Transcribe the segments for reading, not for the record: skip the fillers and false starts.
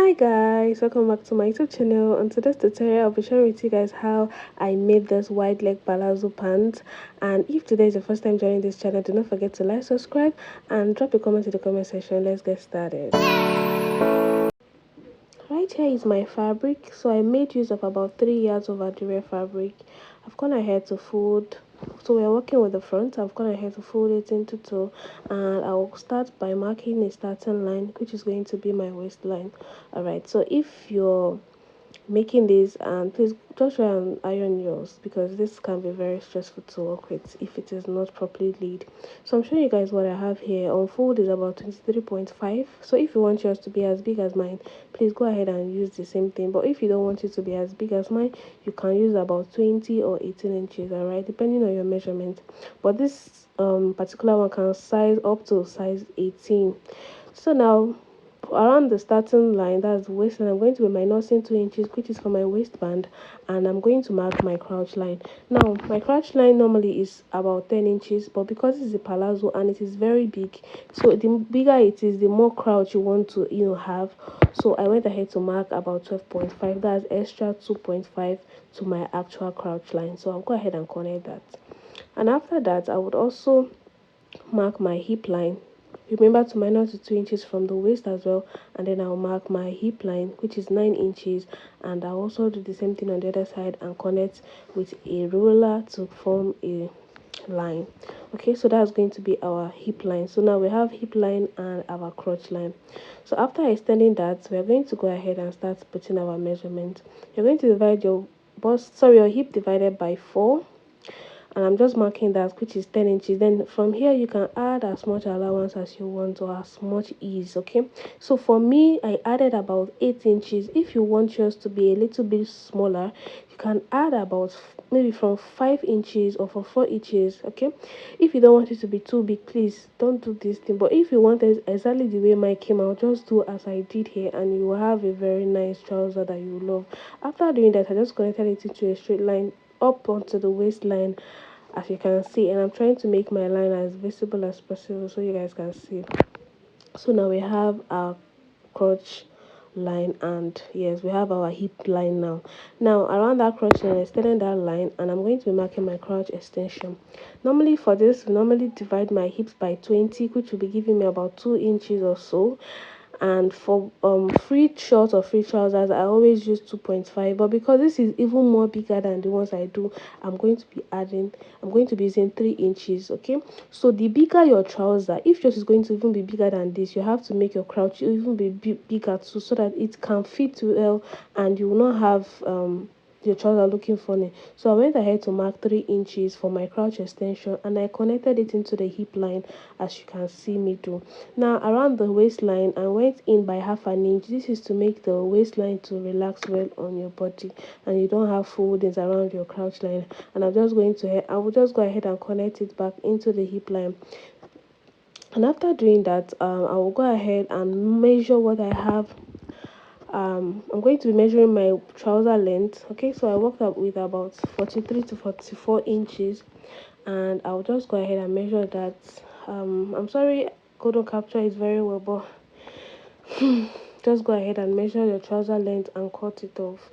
Hi guys, welcome back to my YouTube channel. On today's tutorial I'll be sharing with you guys how I made this wide leg palazzo pants. And if today is your first time joining this channel, do not forget to like, subscribe and drop a comment in the comment section. Let's get started. Right here is my fabric. So I made use of about 3 yards of Adire fabric. I've gone ahead to fold. So we're working with the front. I've gone ahead to fold it into two, and I'll start by marking a starting line, which is going to be my waistline. All right, so if you're making this, and please just try and iron yours, because this can be very stressful to work with if it is not properly laid. So I'm showing you guys what I have here. On fold is about 23.5. So if you want yours to be as big as mine, please go ahead and use the same thing. But if you don't want it to be as big as mine, you can use about 20 or 18 inches, all right, depending on your measurement. But this particular one can size up to size 18. So now around the starting line, that's the waistline, I'm going to be minusing 2 inches, which is for my waistband, and I'm going to mark my crouch line. Now my crouch line normally is about 10 inches, but because it's a palazzo and it is very big, so the bigger it is, the more crouch you want to have. So I went ahead to mark about 12.5. That's extra 2.5 to my actual crouch line. So I'll go ahead and connect that. And after that, I would also mark my hip line. Remember to minus the 2 inches from the waist as well, and then I'll mark my hip line, which is 9 inches, and I'll also do the same thing on the other side and connect with a ruler to form a line. Okay, so that's going to be our hip line. So now we have hip line and our crotch line. So after extending that, we are going to go ahead and start putting our measurement. You're going to divide your your hip divided by 4, and I'm just marking that, which is 10 inches. Then from here you can add as much allowance as you want, or as much ease. Okay, so for me I added about 8 inches. If you want yours to be a little bit smaller, you can add about maybe from 5 inches or from 4 inches. Okay, if you don't want it to be too big, please don't do this thing. But if you want it exactly the way mine came out, just do as I did here, and you will have a very nice trouser that you love. After doing that, I just connected it into a straight line up onto the waistline, as you can see, and I'm trying to make my line as visible as possible so you guys can see. So now we have our crotch line, and yes, we have our hip line. Now around that crotch line, extending that line, and I'm going to be marking my crotch extension. Normally for this, we normally divide my hips by 20, which will be giving me about 2 inches or so. And for free shorts or free trousers, I always use 2.5. But because this is even more bigger than the ones I do, I'm going to be using 3 inches. Okay, so the bigger your trouser, if yours is going to even be bigger than this, you have to make your crouch even be bigger too, so that it can fit well and you will not have your trouser looking funny. So I went ahead to mark 3 inches for my crouch extension, and I connected it into the hip line, as you can see me do. Now around the waistline, I went in by half an inch. This is to make the waistline to relax well on your body, and you don't have foldings around your crouch line. And I will just go ahead and connect it back into the hip line. And after doing that, I will go ahead and measure what I have. I'm going to be measuring my trouser length. Okay, so I worked up with about 43 to 44 inches, and I'll just go ahead and measure that. I'm sorry I couldn't capture it very well, but just go ahead and measure your trouser length and cut it off.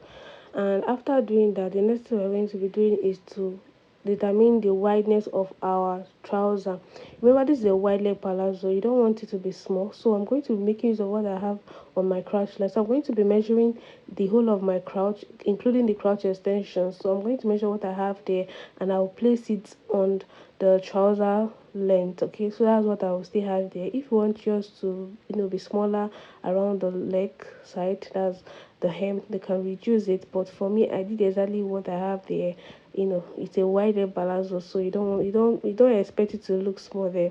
And after doing that, the next thing we're going to be doing is to determine the wideness of our trouser. Remember, this is a wide leg palazzo. You don't want it to be small, so I'm going to be making use of what I have on my crouch line. So I'm going to be measuring the whole of my crouch, including the crouch extension. So I'm going to measure what I have there, and I'll place it on the trouser length. Okay, so that's what I will still have there. If you want yours to be smaller around the leg side, that's the hem, they can reduce it. But for me, I did exactly what I have there. It's a wide leg palazzo, so you don't expect it to look small there.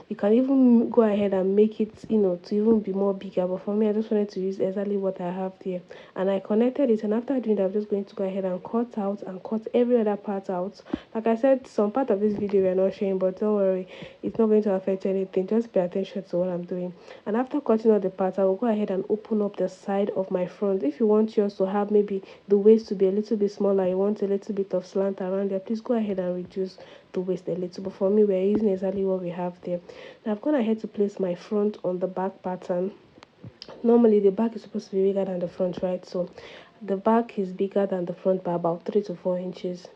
You can even go ahead and make it to even be more bigger, but for me, I just wanted to use exactly what I have there, and I connected it. And after doing that, I'm just going to go ahead and cut every other part out. Like I said, some part of this video we're not showing, but don't worry, it's not going to affect anything. Just pay attention to what I'm doing. And after cutting all the parts, I will go ahead and open up the side of my front. If you want yours to have maybe the waist to be a little bit smaller, you want a little bit of slant around there, please go ahead and reduce the waist a little. But for me, we're using exactly what we have there. Now I've gone ahead to place my front on the back pattern. Normally the back is supposed to be bigger than the front, right? So the back is bigger than the front by about 3 to 4 inches.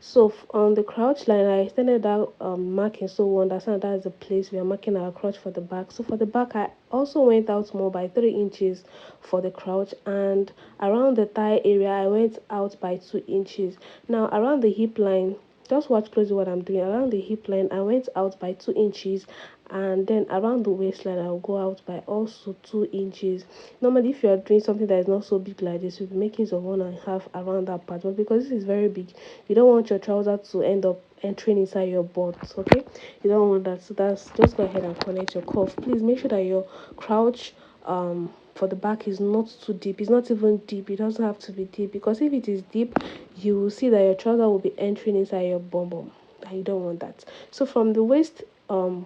So on the crouch line, I extended that marking, so we understand that's the place we are marking our crouch for the back. So for the back, I also went out more by 3 inches for the crouch, and around the thigh area, I went out by 2 inches. Now around the hip line, just watch closely what I'm doing. Around the hip line, I went out by 2 inches, and then around the waistline, I'll go out by also 2 inches. Normally, if you are doing something that is not so big like this, you'll be making some 1.5 around that part, but because this is very big, you don't want your trouser to end up entering inside your butt. Okay, you don't want that. So that's, just go ahead and connect your cuff. Please make sure that your crouch for the back is not too deep. It's not even deep. It doesn't have to be deep, because if it is deep, you will see that your trouser will be entering inside your bum bum, and you don't want that. So from the waist, we are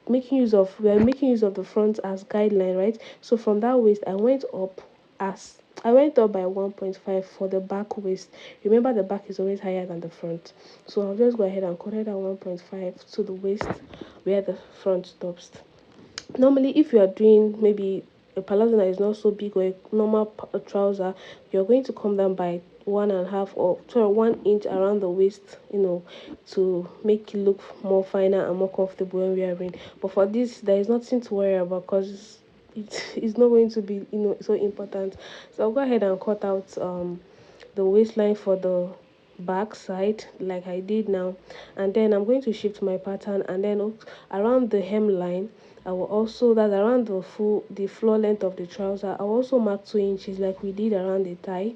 making use of the front as guideline, right? So from that waist, I went up by 1.5 for the back waist. Remember, the back is always higher than the front. So I'll just go ahead and connect that 1.5 to the waist where the front stops. Normally, if you are doing maybe a palazzo that is not so big, or a normal trouser, you're going to come down by 1.5, or sorry, 1 inch around the waist, to make it look more finer and more comfortable when wearing. But for this, there is nothing to worry about, because it's not going to be so important. So I'll go ahead and cut out the waistline for the back side like I did now, and then I'm going to shift my pattern, and then around the hemline, I will also, that around the floor length of the trouser, I'll also mark 2 inches like we did around the thigh.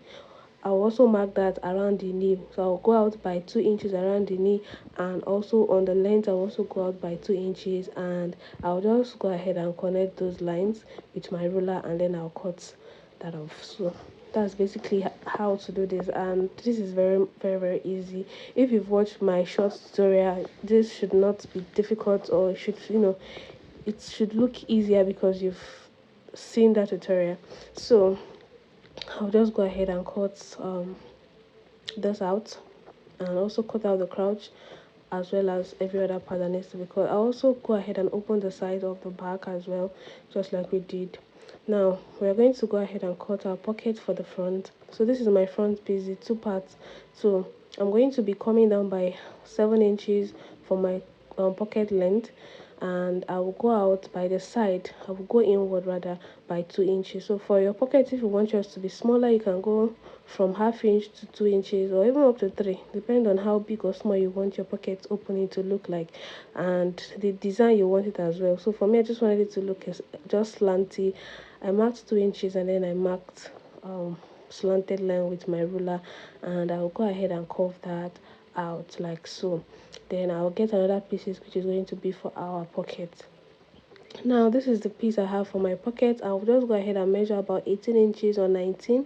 I'll also mark that around the knee, so I'll go out by 2 inches around the knee, and also on the length I'll also go out by 2 inches, and I'll just go ahead and connect those lines with my ruler, and then I'll cut that off. So that's basically how to do this, and this is very very very easy. If you've watched my short tutorial, this should not be difficult, or it should, it should look easier because you've seen that tutorial. So I'll just go ahead and cut this out, and also cut out the crouch, as well as every other part that needs to be cut. I'll also go ahead and open the side of the back as well, just like we did. Now we're going to go ahead and cut our pocket for the front. So this is my front piece, the two parts. So I'm going to be coming down by 7 inches for my pocket length, and I will go out by the side, I will go inward rather, by 2 inches. So for your pocket, if you want yours to be smaller, you can go from ½ inch to 2 inches, or even up to 3, depending on how big or small you want your pocket opening to look like, and the design you want it as well. So for me, I just wanted it to look just slanty. I marked 2 inches, and then I marked slanted line with my ruler, and I'll go ahead and curve that out like so. Then I'll get another pieces which is going to be for our pocket. Now this is the piece I have for my pocket. I'll just go ahead and measure about 18 inches or 19.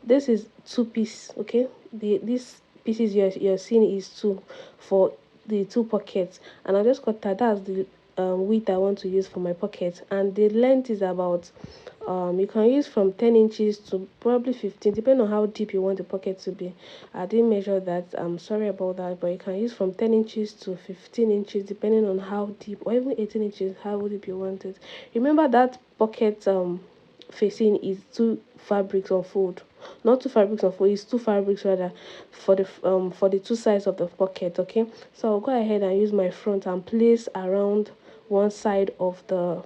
This is two piece, okay? This pieces you're seeing is two for the two pockets, and I'll just cut that. That's the width I want to use for my pocket, and the length is about you can use from 10 inches to probably 15, depending on how deep you want the pocket to be. I didn't measure that, I'm sorry about that, but you can use from 10 inches to 15 inches, depending on how deep, or even 18 inches, how deep you want it. Remember that pocket facing is two fabrics on fold, not two fabrics on fold, it's two fabrics rather, for the two sides of the pocket. Okay, so I'll go ahead and use my front and place around one side of the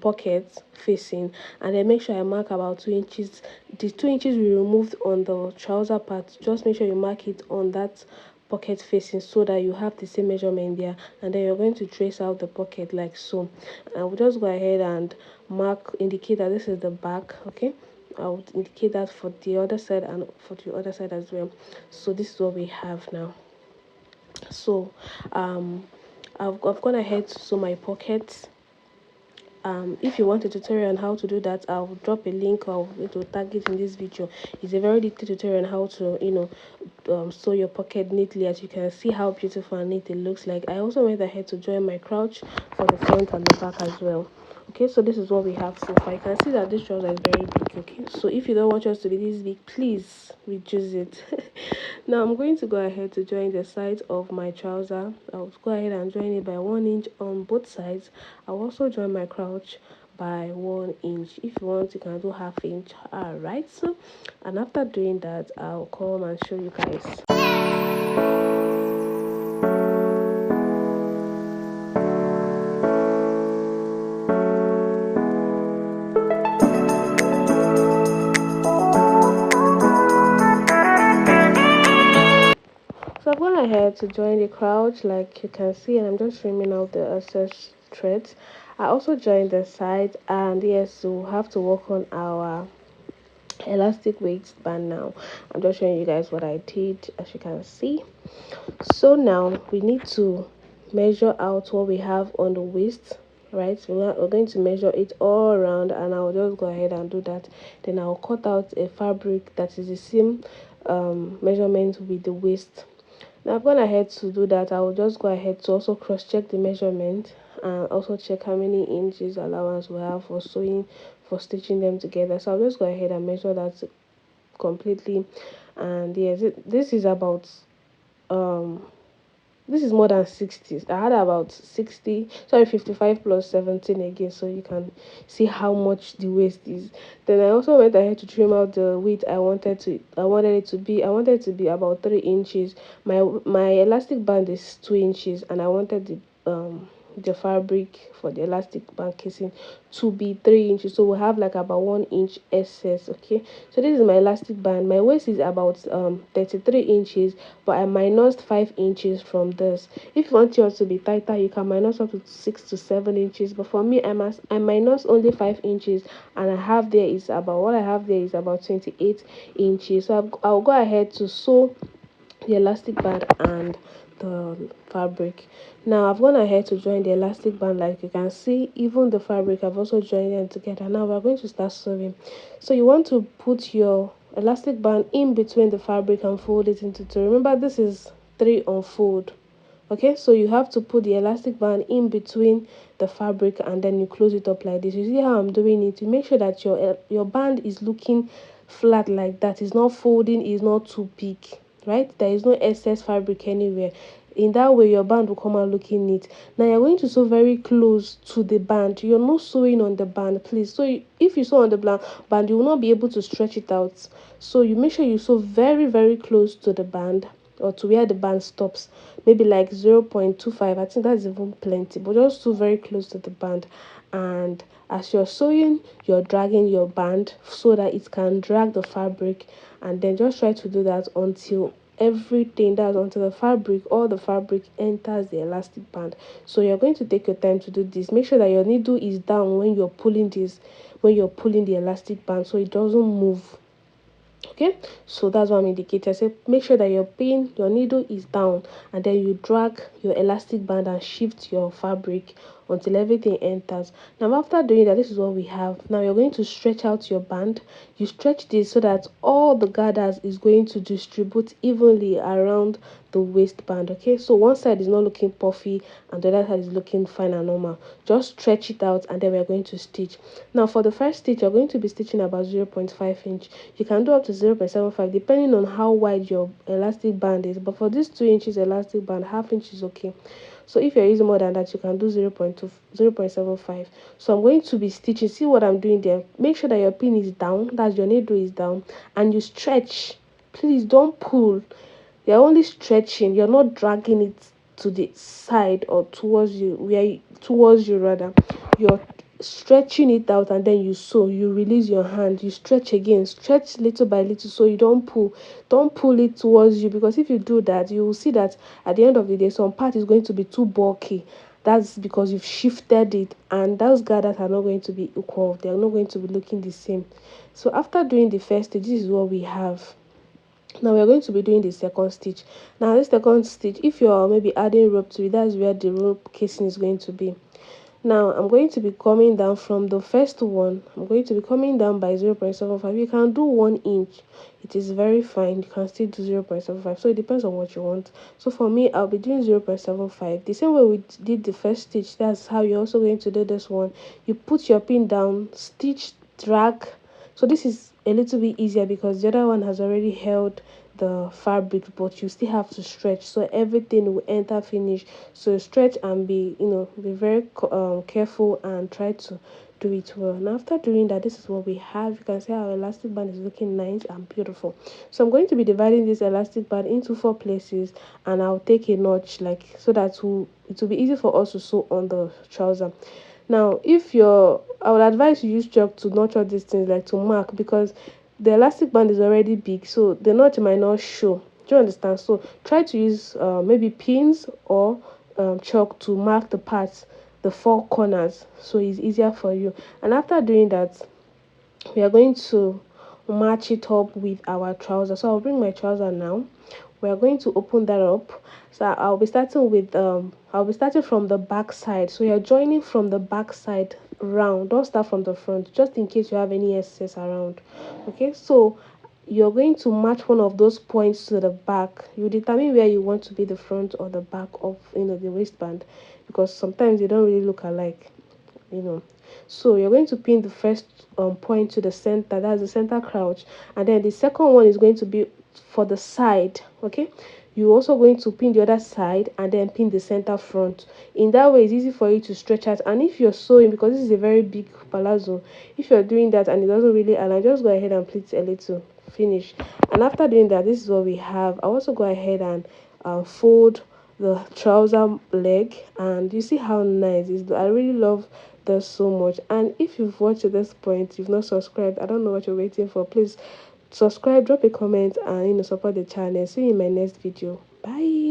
pocket facing, and then make sure I mark about 2 inches. The 2 inches we removed on the trouser part, just make sure you mark it on that pocket facing, so that you have the same measurement there, and then you're going to trace out the pocket like so. I will just go ahead and indicate that this is the back. Okay, I would indicate that for the other side and for the other side as well. So this is what we have now. So I've gone ahead to sew my pockets. If you want a tutorial on how to do that, I'll drop a link, or it will tag it in this video. It's a very detailed tutorial on how to sew your pocket neatly. As you can see how beautiful and neat it looks like. I also went ahead to join my crouch for the front and the back as well. Okay, so this is what we have so far. You can see that this trouser is very big. Okay, so if you don't want yours to be this big, please reduce it. Now I'm going to go ahead to join the sides of my trouser. I'll go ahead and join it by 1 inch on both sides. I'll also join my crouch by 1 inch. If you want, you can do ½ inch. All right, so and after doing that, I'll come and show you guys. So I've gone ahead to join the crowd like you can see, and I'm just trimming out the excess threads. I also joined the side, and yes, so we'll have to work on our elastic waistband now. I'm just showing you guys what I did, as you can see. So now we need to measure out what we have on the waist, right? So we're going to measure it all around, and I'll just go ahead and do that. Then I'll cut out a fabric that is the same measurement with the waist. Now I've gone ahead to do that. I will just go ahead to also cross check the measurement and also check how many inches allowance we have for sewing, for stitching them together. So I'll just go ahead and measure that completely. And yes, this is about this is more than 60. I had about 60, sorry, 55 plus 17 again, so you can see how much the waist is. Then I also went ahead to trim out the width. I wanted it to be about 3 inches. My elastic band is 2 inches, and I wanted the fabric for the elastic band casing to be 3 inches, so we have like about 1 inch excess. Okay, so this is my elastic band. My waist is about 33 inches, but I minus 5 inches from this. If you want yours to be tighter, you can minus up to 6 to 7 inches, but for me, I minus only 5 inches, and what I have there is about 28 inches. So I'll go ahead to sew the elastic band and the fabric. Now I've gone ahead to join the elastic band, like you can see. Even the fabric, I've also joined them together. Now we're going to start sewing. So you want to put your elastic band in between the fabric and fold it into two. Remember, this is 3 unfold. Okay, so you have to put the elastic band in between the fabric, and then you close it up like this. You see how I'm doing it? You make sure that your band is looking flat like that. It's not folding, it's not too big, right? There is no excess fabric anywhere. In that way, your band will come out looking neat. Now you're going to sew very close to the band. You're not sewing on the band, please. So if you sew on the band, you will not be able to stretch it out. So you make sure you sew very, very close to the band, or to where the band stops, maybe like 0.25. I think that's even plenty, but just sew very close to the band. And as you're sewing, you're dragging your band so that it can drag the fabric, and then just try to do that until all the fabric enters the elastic band. So you're going to take your time to do this. Make sure that your needle is down when you're pulling the elastic band, so it doesn't move. Okay, so that's what I'm indicating. I say make sure that your needle is down, and then you drag your elastic band and shift your fabric until everything enters. Now after doing that, this is what we have. Now you're going to stretch out your band. You stretch this so that all the gathers is going to distribute evenly around the waistband. Okay, so one side is not looking puffy and the other side is looking fine and normal. Just stretch it out, and then we're going to stitch. Now for the first stitch, you're going to be stitching about 0.5 inch. You can do up to 0.75 depending on how wide your elastic band is, but for this 2 inches elastic band, ½ inch is okay. So if you're using more than that, you can do 0.75. So I'm going to be stitching. See what I'm doing there? Make sure that your pin is down, that's your needle is down, and you stretch. Please don't pull. You're only stretching, you're not dragging it to the side or towards you rather. You're stretching it out, and then you sew. You release your hand, you stretch again, stretch little by little, so you don't pull it towards you, because if you do that, you will see that at the end of the day some part is going to be too bulky. That's because you've shifted it, and those gathers are not going to be equal. They're not going to be looking the same. So after doing the first stage, this is what we have. Now we're going to be doing the second stitch. Now this second stitch, if you're maybe adding rope to it, that's where the rope casing is going to be. Now I'm going to be coming down from the first one. I'm going to be coming down by 0.75. You can do 1 inch, it is very fine. You can still do 0.75, so it depends on what you want. So for me, I'll be doing 0.75 the same way we did the first stitch. That's how you're also going to do this one. You put your pin down, stitch, drag. So this is a little bit easier because the other one has already held the fabric, but you still have to stretch, so everything will enter finish. So stretch and be very careful, and try to do it well. And after doing that, this is what we have. You can see our elastic band is looking nice and beautiful. So I'm going to be dividing this elastic band into 4 places, and I'll take a notch, like, so that it will be easy for us to sew on the trouser. Now, if you're, I would advise you use chalk to notch all these things, like to mark, because the elastic band is already big, so the notch might not show. Do you understand? So try to use maybe pins or chalk to mark the parts, the 4 corners, so it's easier for you. And after doing that, we are going to match it up with our trouser. So I'll bring my trouser now. We are going to open that up. So I'll be starting with I'll be starting from the back side. So you're joining from the back side round. Don't start from the front, just in case you have any excess around. Okay, so you're going to match one of those points to the back. You determine where you want to be, the front or the back of, the waistband, because sometimes they don't really look alike, you know. So you're going to pin the first point to the center, that's the center crouch, and then the second one is going to be for the side. Okay, you're also going to pin the other side and then pin the center front. In that way, it's easy for you to stretch out. And if you're sewing, because this is a very big palazzo, if you're doing that and it doesn't really align, just go ahead and pleat a little, finish. And after doing that, this is what we have. I also go ahead and fold the trouser leg, and you see how nice it is. I really love this so much. And if you've watched to this point, you've not subscribed, I don't know what you're waiting for. Please subscribe, drop a comment, and support the channel. See you in my next video. Bye.